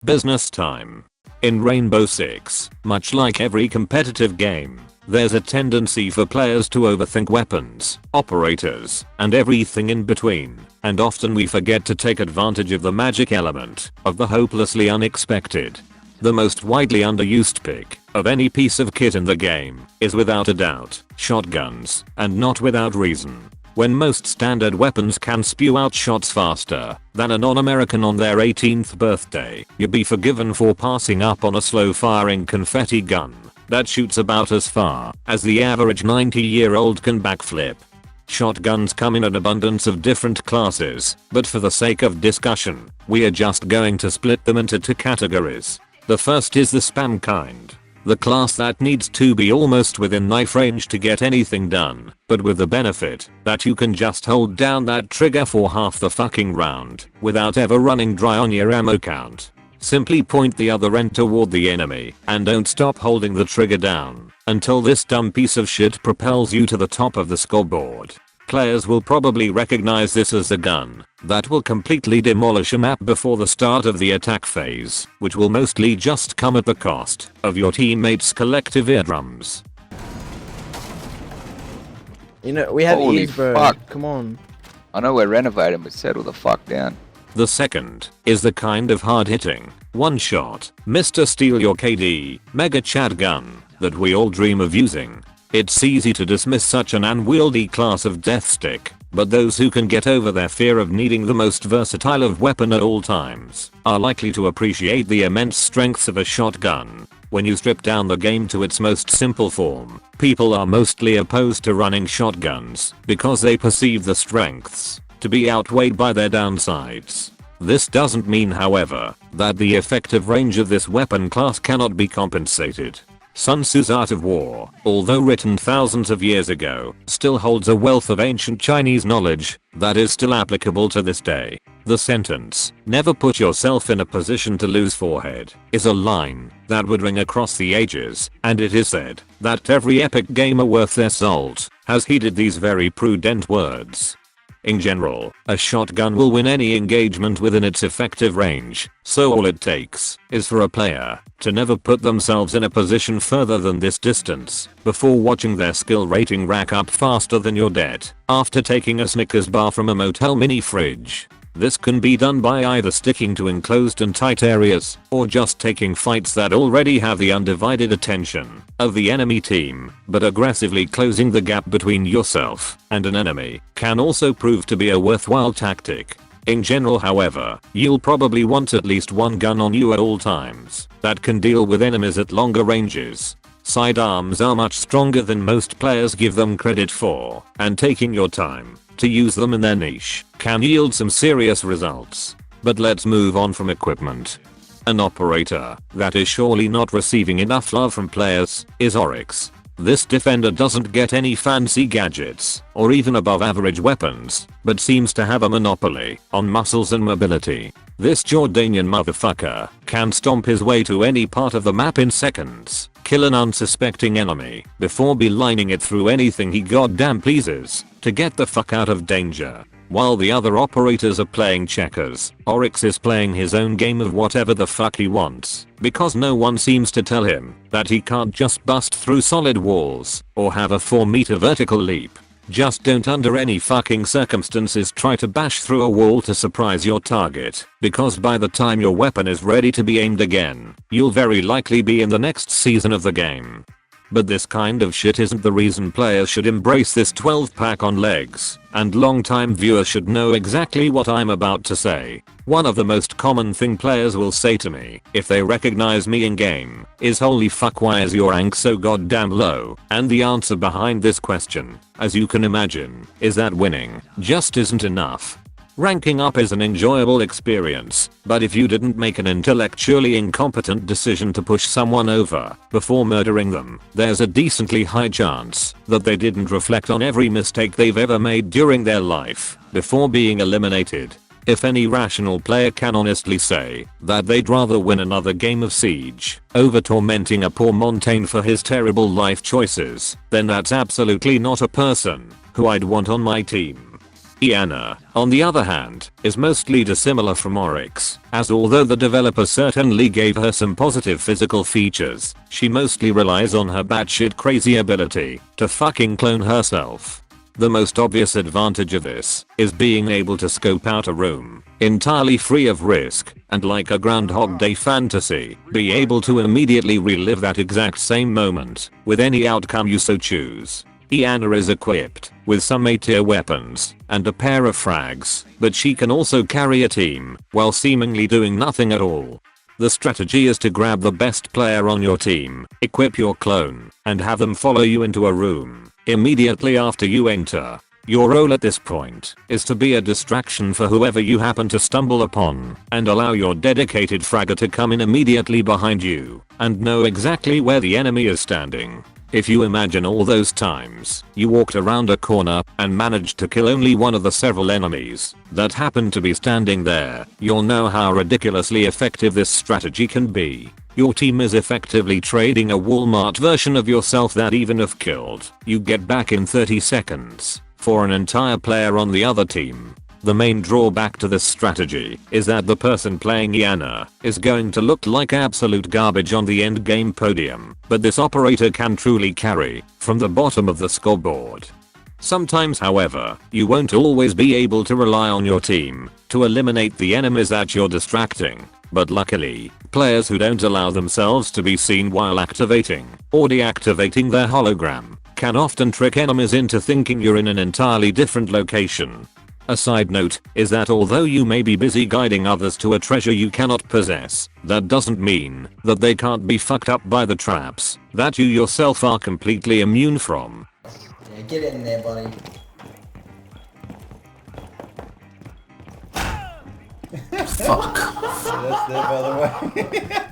Business time. In Rainbow Six, much like every competitive game, there's a tendency for players to overthink weapons, operators, and everything in between, and often we forget to take advantage of the magic element of the hopelessly unexpected. The most widely underused pick of any piece of kit in the game is without a doubt shotguns, and not without reason. When most standard weapons can spew out shots faster than a non-American on their 18th birthday, you'd be forgiven for passing up on a slow-firing confetti gun that shoots about as far as the average 90-year-old can backflip. Shotguns come in an abundance of different classes, but for the sake of discussion, we are just going to split them into two categories. The first is the spam kind. The class that needs to be almost within knife range to get anything done, but with the benefit that you can just hold down that trigger for half the fucking round without ever running dry on your ammo count. Simply point the other end toward the enemy and don't stop holding the trigger down until this dumb piece of shit propels you to the top of the scoreboard. Players will probably recognize this as a gun that will completely demolish a map before the start of the attack phase, which will mostly just come at the cost of your teammates' collective eardrums. You know, we have Holy ease, bro. fuck. Come on. I know we're renovating, but settle the fuck down. The second is the kind of hard-hitting, one-shot, Mr. Steal Your KD, mega Chad gun that we all dream of using. It's easy to dismiss such an unwieldy class of death stick, but those who can get over their fear of needing the most versatile of weapon at all times are likely to appreciate the immense strengths of a shotgun. When you strip down the game to its most simple form, people are mostly opposed to running shotguns because they perceive the strengths to be outweighed by their downsides. This doesn't mean, however, that the effective range of this weapon class cannot be compensated. Sun Tzu's Art of War, although written thousands of years ago, still holds a wealth of ancient Chinese knowledge that is still applicable to this day. The sentence, "Never put yourself in a position to lose forehead," is a line that would ring across the ages, and it is said that every epic gamer worth their salt has heeded these very prudent words. In general, a shotgun will win any engagement within its effective range, so all it takes is for a player to never put themselves in a position further than this distance before watching their skill rating rack up faster than your debt after taking a Snickers bar from a motel mini fridge. This can be done by either sticking to enclosed and tight areas or just taking fights that already have the undivided attention of the enemy team, but aggressively closing the gap between yourself and an enemy can also prove to be a worthwhile tactic. In general, however, you'll probably want at least one gun on you at all times that can deal with enemies at longer ranges. Sidearms are much stronger than most players give them credit for, and taking your time to use them in their niche can yield some serious results. But let's move on from equipment. An operator that is surely not receiving enough love from players is Oryx. This defender doesn't get any fancy gadgets or even above average weapons, but seems to have a monopoly on muscles and mobility. This Jordanian motherfucker can stomp his way to any part of the map in seconds, kill an unsuspecting enemy before belining it through anything he goddamn pleases to get the fuck out of danger. While the other operators are playing checkers, Oryx is playing his own game of whatever the fuck he wants, because no one seems to tell him that he can't just bust through solid walls or have a 4-meter vertical leap. Just don't under any fucking circumstances try to bash through a wall to surprise your target, because by the time your weapon is ready to be aimed again, you'll very likely be in the next season of the game. But this kind of shit isn't the reason players should embrace this 12-pack on legs, and long-time viewers should know exactly what I'm about to say. One of the most common thing players will say to me if they recognize me in game is, "Holy fuck, why is your rank so goddamn low?" And the answer behind this question, as you can imagine, is that winning just isn't enough. Ranking up is an enjoyable experience, but if you didn't make an intellectually incompetent decision to push someone over before murdering them, there's a decently high chance that they didn't reflect on every mistake they've ever made during their life before being eliminated. If any rational player can honestly say that they'd rather win another game of Siege over tormenting a poor Montaigne for his terrible life choices, then that's absolutely not a person who I'd want on my team. Iana, on the other hand, is mostly dissimilar from Oryx, as although the developer certainly gave her some positive physical features, she mostly relies on her batshit crazy ability to fucking clone herself. The most obvious advantage of this is being able to scope out a room entirely free of risk and, like a Groundhog Day fantasy, be able to immediately relive that exact same moment with any outcome you so choose. Iana is equipped with some A-tier weapons and a pair of frags, but she can also carry a team while seemingly doing nothing at all. The strategy is to grab the best player on your team, equip your clone, and have them follow you into a room immediately after you enter. Your role at this point is to be a distraction for whoever you happen to stumble upon and allow your dedicated fragger to come in immediately behind you and know exactly where the enemy is standing. If you imagine all those times you walked around a corner and managed to kill only one of the several enemies that happened to be standing there, you'll know how ridiculously effective this strategy can be. Your team is effectively trading a Walmart version of yourself that, even if killed, you get back in 30 seconds for an entire player on the other team. The main drawback to this strategy is that the person playing Iana is going to look like absolute garbage on the endgame podium, but this operator can truly carry from the bottom of the scoreboard. Sometimes, however, you won't always be able to rely on your team to eliminate the enemies that you're distracting, but luckily, players who don't allow themselves to be seen while activating or deactivating their hologram can often trick enemies into thinking you're in an entirely different location. A side note is that although you may be busy guiding others to a treasure you cannot possess, that doesn't mean that they can't be fucked up by the traps that you yourself are completely immune from. Yeah, get in there, buddy. Fuck. That's there, by the way.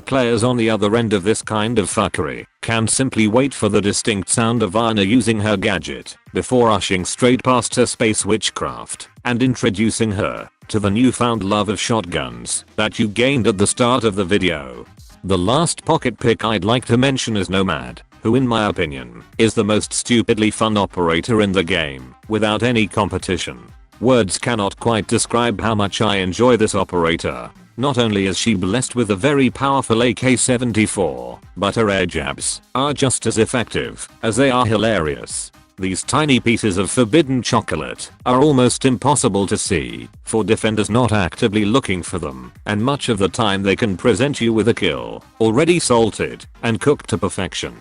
Players on the other end of this kind of fuckery can simply wait for the distinct sound of Iana using her gadget before rushing straight past her space witchcraft and introducing her to the newfound love of shotguns that you gained at the start of the video. The last pocket pick I'd like to mention is Nomad, who in my opinion is the most stupidly fun operator in the game without any competition. Words cannot quite describe how much I enjoy this operator. Not only is she blessed with a very powerful AK-74, but her air jabs are just as effective as they are hilarious. These tiny pieces of forbidden chocolate are almost impossible to see for defenders not actively looking for them, and much of the time they can present you with a kill already salted and cooked to perfection.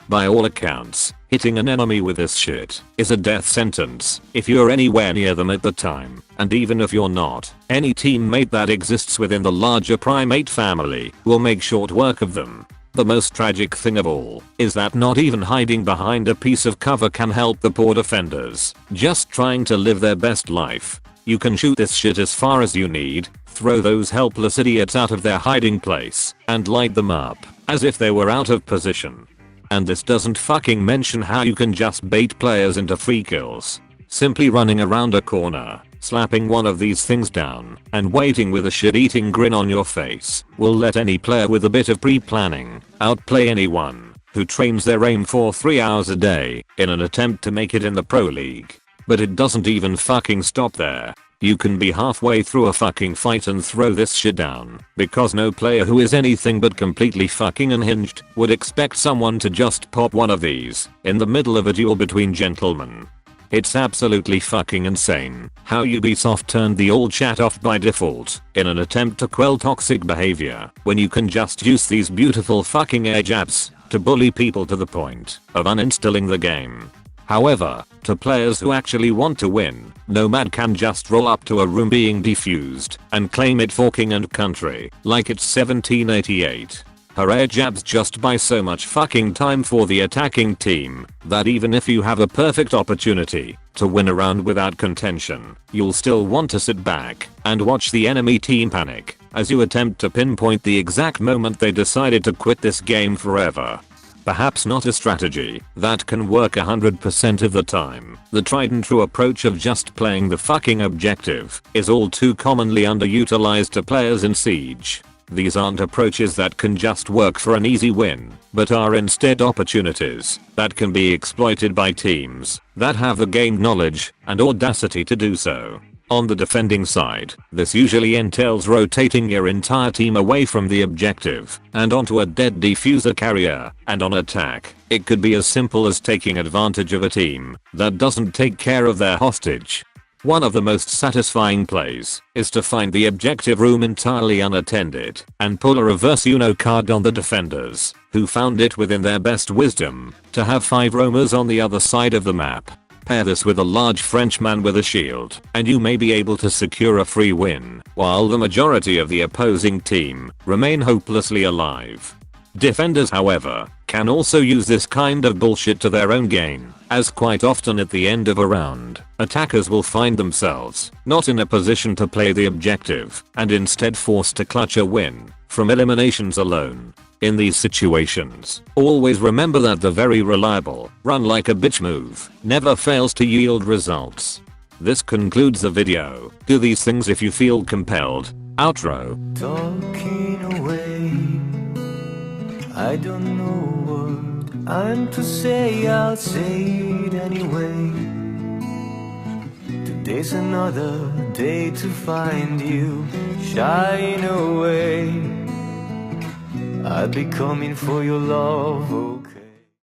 By all accounts, hitting an enemy with this shit is a death sentence if you're anywhere near them at the time, and even if you're not, any teammate that exists within the larger primate family will make short work of them. The most tragic thing of all is that not even hiding behind a piece of cover can help the poor defenders just trying to live their best life. You can shoot this shit as far as you need, throw those helpless idiots out of their hiding place, and light them up as if they were out of position. And this doesn't fucking mention how you can just bait players into free kills. Simply running around a corner, slapping one of these things down, and waiting with a shit-eating grin on your face will let any player with a bit of pre-planning outplay anyone who trains their aim for 3 hours a day in an attempt to make it in the pro league. But it doesn't even fucking stop there. You can be halfway through a fucking fight and throw this shit down, because no player who is anything but completely fucking unhinged would expect someone to just pop one of these in the middle of a duel between gentlemen. It's absolutely fucking insane how Ubisoft turned the old chat off by default in an attempt to quell toxic behavior when you can just use these beautiful fucking air jabs to bully people to the point of uninstalling the game. However, to players who actually want to win, Nomad can just roll up to a room being defused and claim it for king and country like it's 1788. Her air jabs just buy so much fucking time for the attacking team that even if you have a perfect opportunity to win a round without contention, you'll still want to sit back and watch the enemy team panic as you attempt to pinpoint the exact moment they decided to quit this game forever. Perhaps not a strategy that can work 100% of the time. The tried and true approach of just playing the fucking objective is all too commonly underutilized to players in Siege. These aren't approaches that can just work for an easy win, but are instead opportunities that can be exploited by teams that have the gained knowledge and audacity to do so. On the defending side, this usually entails rotating your entire team away from the objective and onto a dead diffuser carrier, and on attack, it could be as simple as taking advantage of a team that doesn't take care of their hostage. One of the most satisfying plays is to find the objective room entirely unattended and pull a reverse Uno card on the defenders, who found it within their best wisdom to have 5 roamers on the other side of the map. Pair this with a large Frenchman with a shield, and you may be able to secure a free win, while the majority of the opposing team remain hopelessly alive. Defenders, however, can also use this kind of bullshit to their own gain, as quite often at the end of a round, attackers will find themselves not in a position to play the objective, and instead forced to clutch a win from eliminations alone. In these situations, always remember that the very reliable run like a bitch move never fails to yield results. This concludes the video. Do these things if you feel compelled. Outro. Talking away, I don't know what I'm to say, I'll say it anyway. Today's another day to find you shying away. I'll be coming for your love, oh.